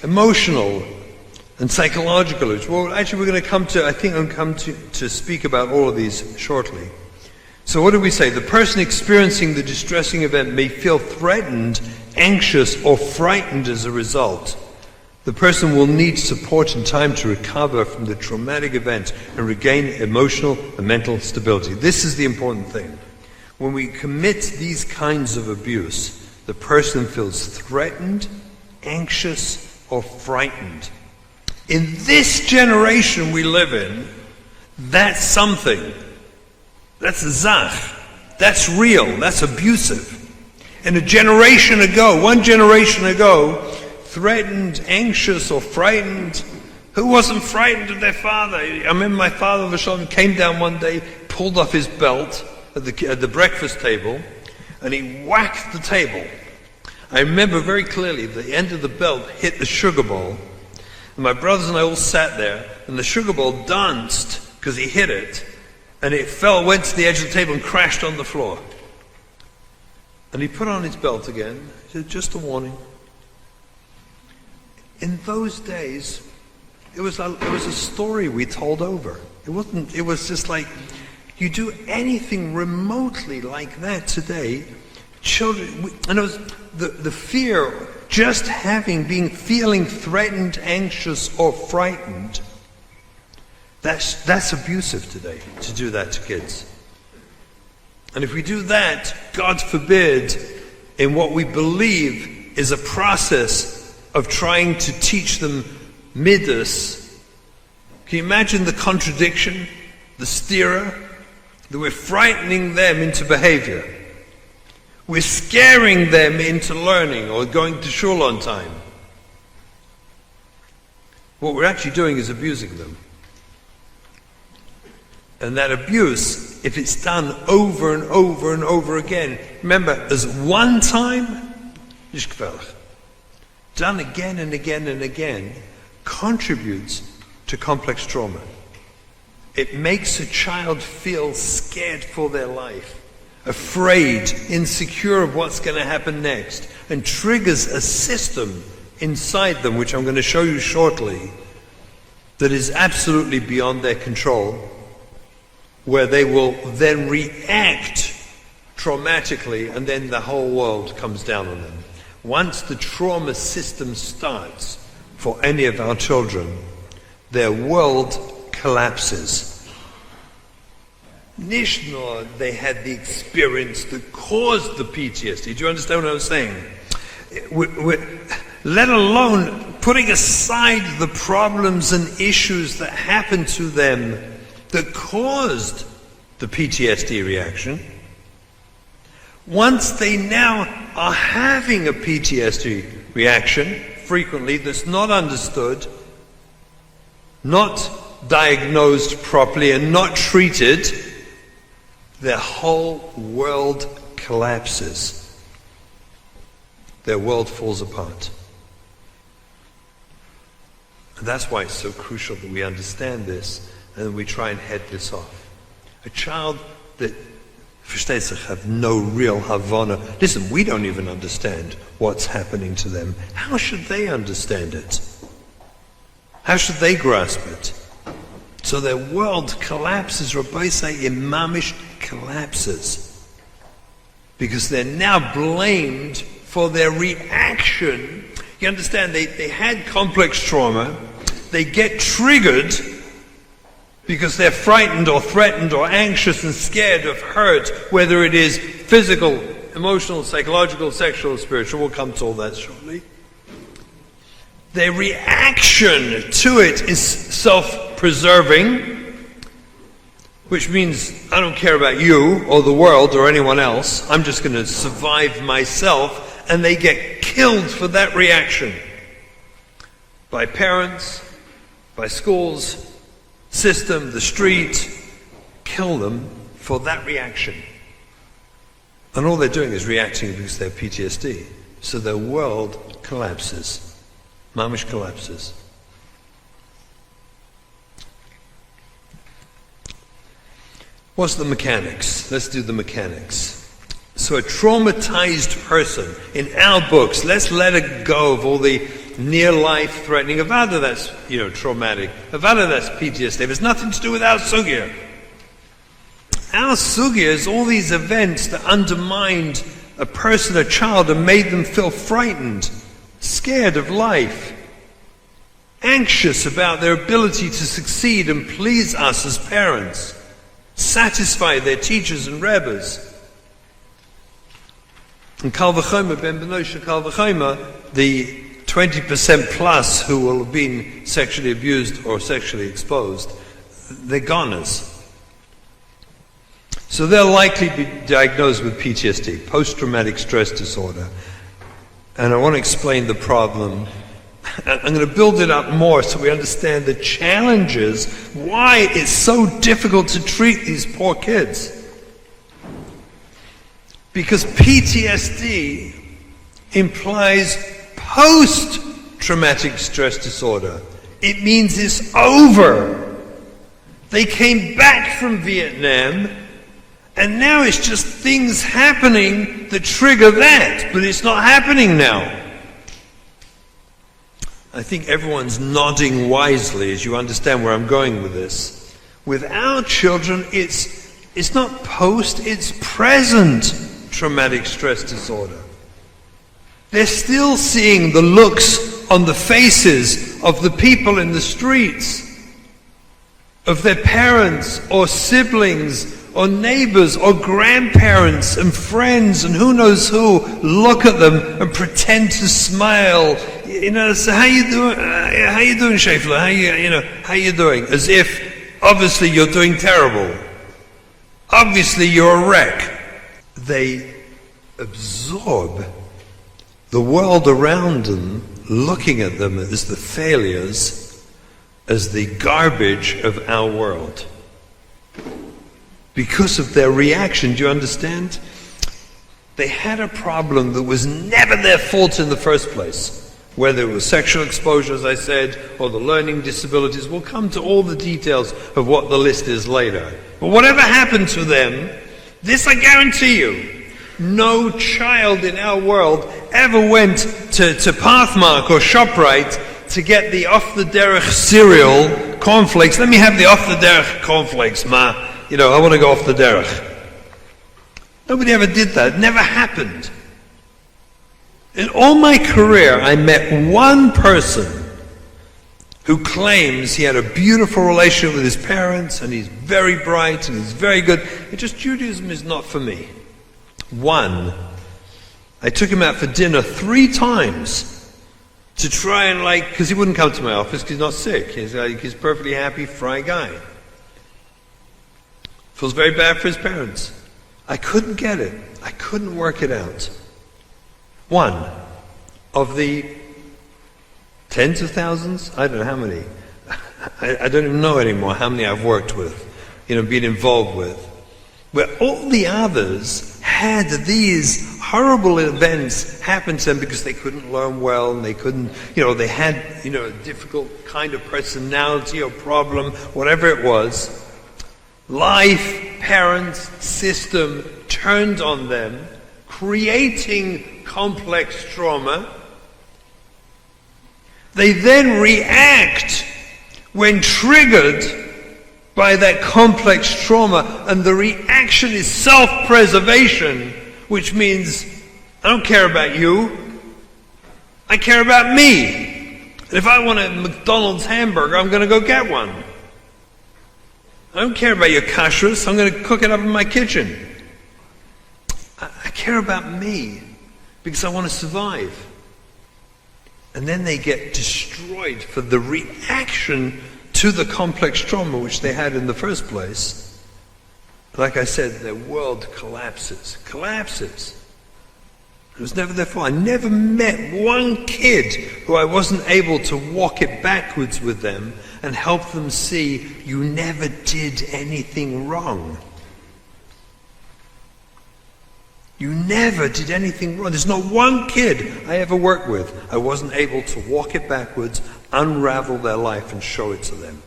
emotional and psychological abuse. Well, actually, we're going to come to, I think I'm going to speak about all of these shortly. So what do we say? The person experiencing the distressing event may feel threatened, anxious, or frightened as a result. The person will need support and time to recover from the traumatic event and regain emotional and mental stability. This is the important thing. When we commit these kinds of abuse, the person feels threatened, anxious, or frightened. In this generation we live in, that's something. That's a zach. That's real. That's abusive. And one generation ago, threatened, anxious, or frightened. Who wasn't frightened of their father? I remember my father V'Shalom came down one day, pulled off his belt at the breakfast table, and he whacked the table. I remember very clearly the end of the belt hit the sugar bowl, and my brothers and I all sat there, and the sugar bowl danced because he hit it, and it went to the edge of the table and crashed on the floor. And he put on his belt again. He said, just a warning. In those days, it was a story we told over. It was just like, you do anything remotely like that today, children, and it was the fear, just feeling threatened, anxious, or frightened, that's abusive today, to do that to kids. And if we do that, God forbid, in what we believe is a process of trying to teach them midas, can you imagine the contradiction, the stira? That we're frightening them into behavior. We're scaring them into learning or going to shul on time. What we're actually doing is abusing them. And that abuse, if it's done over and over and over again, remember, as one time, nicht gefährlich. Done again and again and again, contributes to complex trauma. It makes a child feel scared for their life, afraid, insecure of what's going to happen next, and triggers a system inside them, which I'm going to show you shortly, that is absolutely beyond their control, where they will then react traumatically, and then the whole world comes down on them. Once the trauma system starts for any of our children, their world collapses. Nicht nur they had the experience that caused the PTSD. Do you understand what I'm saying? Let alone putting aside the problems and issues that happened to them that caused the PTSD reaction. Once they now are having a PTSD reaction, frequently that's not understood, not diagnosed properly, and not treated, their whole world collapses. Their world falls apart. And that's why it's so crucial that we understand this and we try and head this off. A child that versteht sich have no real Havana. Listen, we don't even understand what's happening to them. How should they understand it? How should they grasp it? So their world collapses, Rabbi say, imamish collapses. Because they're now blamed for their reaction. You understand, they had complex trauma. They get triggered because they're frightened or threatened or anxious and scared of hurt, whether it is physical, emotional, psychological, sexual, spiritual. We'll come to all that shortly. Their reaction to it is self-preserving, which means I don't care about you or the world or anyone else. I'm just going to survive myself, and they get killed for that reaction by parents, by schools, system, the street. Kill them for that reaction. And all they're doing is reacting because they're PTSD. So their world collapses. Mamish collapses. What's the mechanics? Let's do the mechanics. So a traumatized person, in our books, let's let it go of all the near life threatening. Avada, that's traumatic. Avada, that's PTSD. It has nothing to do with our sugya. Our sugya is all these events that undermined a person, a child, and made them feel frightened, scared of life, anxious about their ability to succeed and please us as parents, satisfy their teachers and rebbes. And Kal V'chomer, Ben Benosha Kal V'chomer, the 20% plus who will have been sexually abused or sexually exposed, they're goners. So they'll likely be diagnosed with PTSD, post-traumatic stress disorder. And I want to explain the problem. I'm going to build it up more so we understand the challenges, why it's so difficult to treat these poor kids. Because PTSD implies post-traumatic stress disorder. It means it's over. They came back from Vietnam, and now it's just things happening that trigger that, but it's not happening now. I think everyone's nodding wisely as you understand where I'm going with this. With our children, it's not post, it's present traumatic stress disorder. They're still seeing the looks on the faces of the people in the streets, of their parents or siblings or neighbors or grandparents and friends and who knows who look at them and pretend to smile. So how you doing? How you doing, Shafla? How you doing? As if obviously you're doing terrible. Obviously you're a wreck. They absorb the world around them, looking at them as the failures, as the garbage of our world. Because of their reaction, do you understand? They had a problem that was never their fault in the first place. Whether it was sexual exposure, as I said, or the learning disabilities. We'll come to all the details of what the list is later. But whatever happened to them, this I guarantee you, no child in our world ever went to Pathmark or ShopRite to get the off-the-derech cereal, cornflakes. Let me have the off-the-derech cornflakes, ma. I want to go off the derech. Nobody ever did that. It never happened. In all my career, I met one person who claims he had a beautiful relationship with his parents, and he's very bright, and he's very good. It's just Judaism is not for me. One. I took him out for dinner 3 times to try and because he wouldn't come to my office because he's not sick. He's perfectly happy, fry guy. Feels very bad for his parents. I couldn't get it. I couldn't work it out. One of the tens of thousands, I don't know how many. I don't even know anymore how many I've worked with, been involved with. Where all the others had these horrible events happen to them because they couldn't learn well and they couldn't, they had, a difficult kind of personality or problem, whatever it was. Life, parents, system turned on them, creating complex trauma. They then react when triggered by that complex trauma, and the reaction is self-preservation, which means I don't care about you, I care about me. And if I want a McDonald's hamburger, I'm going to go get one. I don't care about your kashrus, I'm going to cook it up in my kitchen. I care about me because I want to survive. And then they get destroyed for the reaction to the complex trauma which they had in the first place. Like I said, their world collapses. It was never their fault. I never met one kid who I wasn't able to walk it backwards with them and help them see you never did anything wrong. You never did anything wrong. There's not one kid I ever worked with I wasn't able to walk it backwards, unravel their life and show it to them.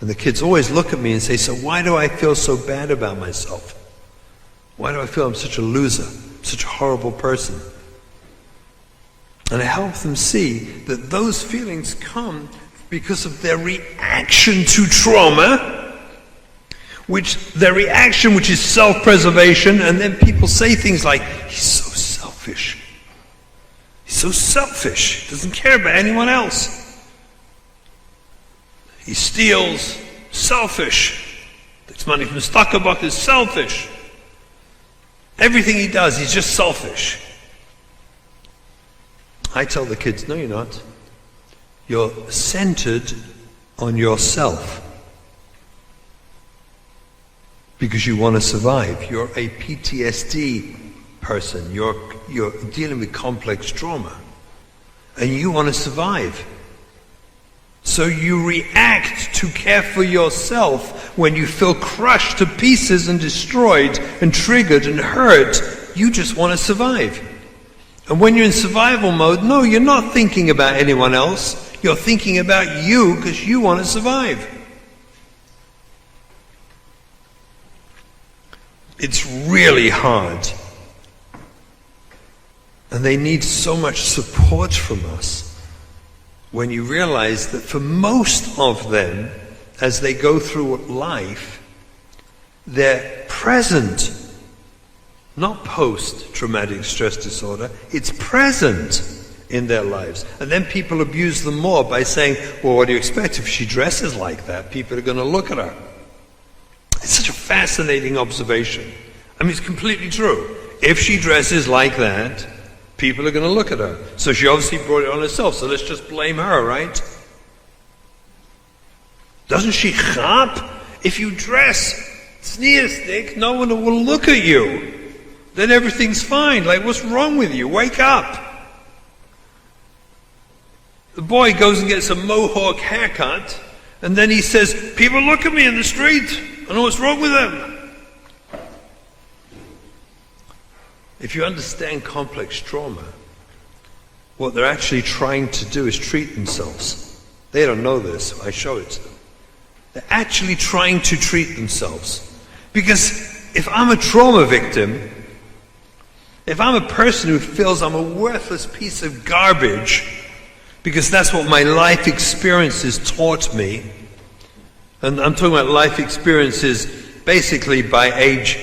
And the kids always look at me and say, so why do I feel so bad about myself? Why do I feel I'm such a loser, such a horrible person? And I help them see that those feelings come because of their reaction to trauma, which is self-preservation, and then people say things like, he's so selfish. He's so selfish. Doesn't care about anyone else. He steals. Selfish. Takes money from Stuckerbuck is selfish. Everything he does, he's just selfish. I tell the kids, no, you're not. You're centered on yourself. Because you want to survive. You're a PTSD person. You're dealing with complex trauma. And you want to survive. So you react to care for yourself when you feel crushed to pieces and destroyed and triggered and hurt. You just want to survive. And when you're in survival mode, no, you're not thinking about anyone else. You're thinking about you because you want to survive. It's really hard. And they need so much support from us. When you realize that for most of them, as they go through life, they're present, not post-traumatic stress disorder, it's present in their lives. And then people abuse them more by saying, well, what do you expect? If she dresses like that, people are going to look at her. It's such a fascinating observation. I mean, it's completely true. If she dresses like that, people are going to look at her. So she obviously brought it on herself, so let's just blame her, right? Doesn't she chap? If you dress sneerstic, no one will look at you. Then everything's fine. Like, what's wrong with you? Wake up. The boy goes and gets a mohawk haircut, and then he says, people look at me in the street. I know what's wrong with them. If you understand complex trauma, what they're actually trying to do is treat themselves. They don't know this, I show it to them. They're actually trying to treat themselves. Because if I'm a trauma victim, if I'm a person who feels I'm a worthless piece of garbage, because that's what my life experiences taught me, and I'm talking about life experiences basically by age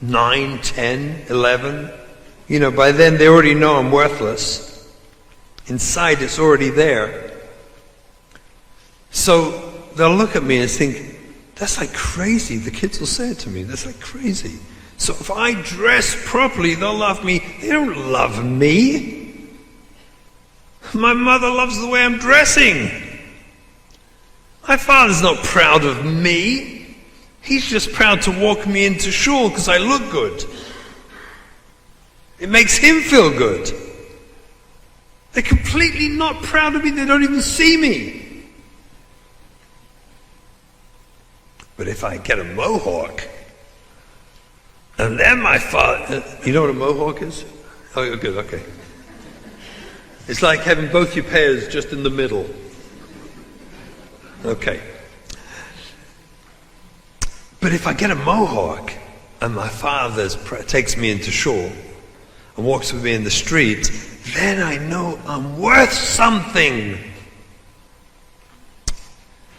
9, 10, 11. You know, by then they already know I'm worthless. Inside it's already there. So they'll look at me and think, that's like crazy. The kids will say it to me, that's like crazy. So if I dress properly, they'll love me. They don't love me. My mother loves the way I'm dressing. My father's not proud of me. He's just proud to walk me into shul because I look good. It makes him feel good. They're completely not proud of me. They don't even see me. But if I get a mohawk, and then my father... You know what a mohawk is? Oh, good, okay. It's like having both your pairs just in the middle. Okay. But if I get a mohawk, and my father takes me into shul, and walks with me in the street, then I know I'm worth something.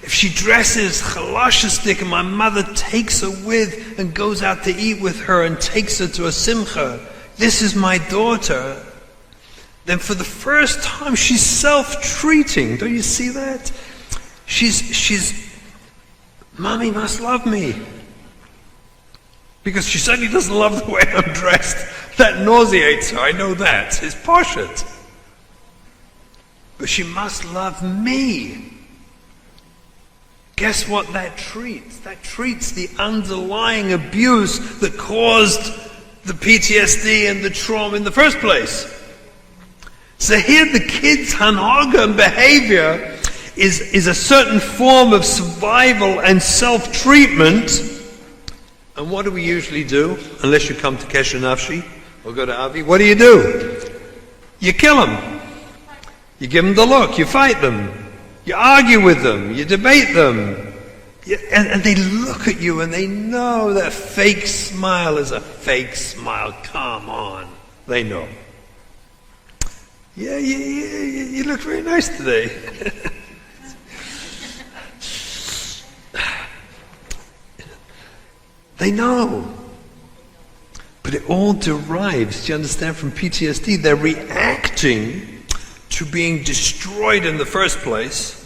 If she dresses chalashastik and my mother takes her with and goes out to eat with her and takes her to a simcha, this is my daughter, then for the first time she's self-treating. Don't you see that? She's Mommy must love me. Because she certainly doesn't love the way I'm dressed. That nauseates her, I know that. It's poshut. But she must love me. Guess what that treats? That treats the underlying abuse that caused the PTSD and the trauma in the first place. So here the kids' hanhaga and behavior is a certain form of survival and self-treatment. And what do we usually do? Unless you come to Kesher Nafshi or go to Avi, what do? You kill them. You give them the look. You fight them. You argue with them. You debate them. And they look at you and they know that fake smile is a fake smile. Come on. They know. Yeah, you look very nice today. They know. But it all derives, do you understand, from PTSD. They're reacting to being destroyed in the first place.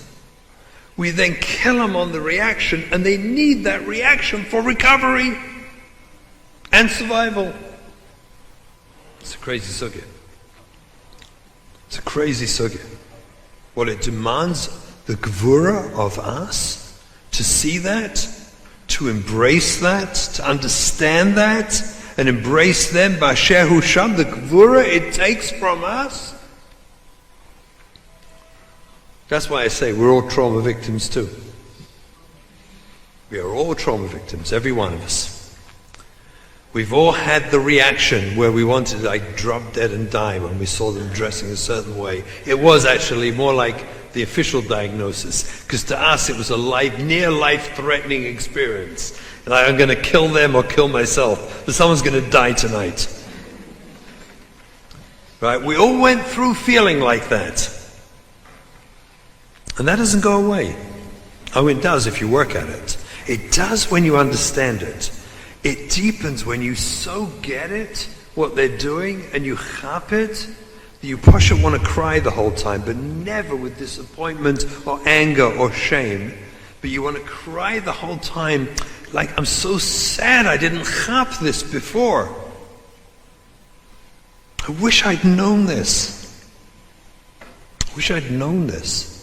We then kill them on the reaction, and they need that reaction for recovery and survival. It's a crazy sugya. It's a crazy sugya. What it demands, the gvura of us, to see that, to embrace that, to understand that, and embrace them, Basher Husham, the gvura it takes from us. That's why I say we're all trauma victims too. We are all trauma victims, every one of us. We've all had the reaction where we wanted to drop dead and die when we saw them dressing a certain way. It was actually more like the official diagnosis, because to us it was a near life-threatening experience. And I'm going to kill them or kill myself, but someone's going to die tonight. Right? We all went through feeling like that. And that doesn't go away. Oh, it does if you work at it. It does when you understand it. It deepens when you so get it, what they're doing, and you chap it, that you pasha want to cry the whole time, but never with disappointment or anger or shame. But you want to cry the whole time, like, I'm so sad I didn't chap this before. I wish I'd known this. I wish I'd known this.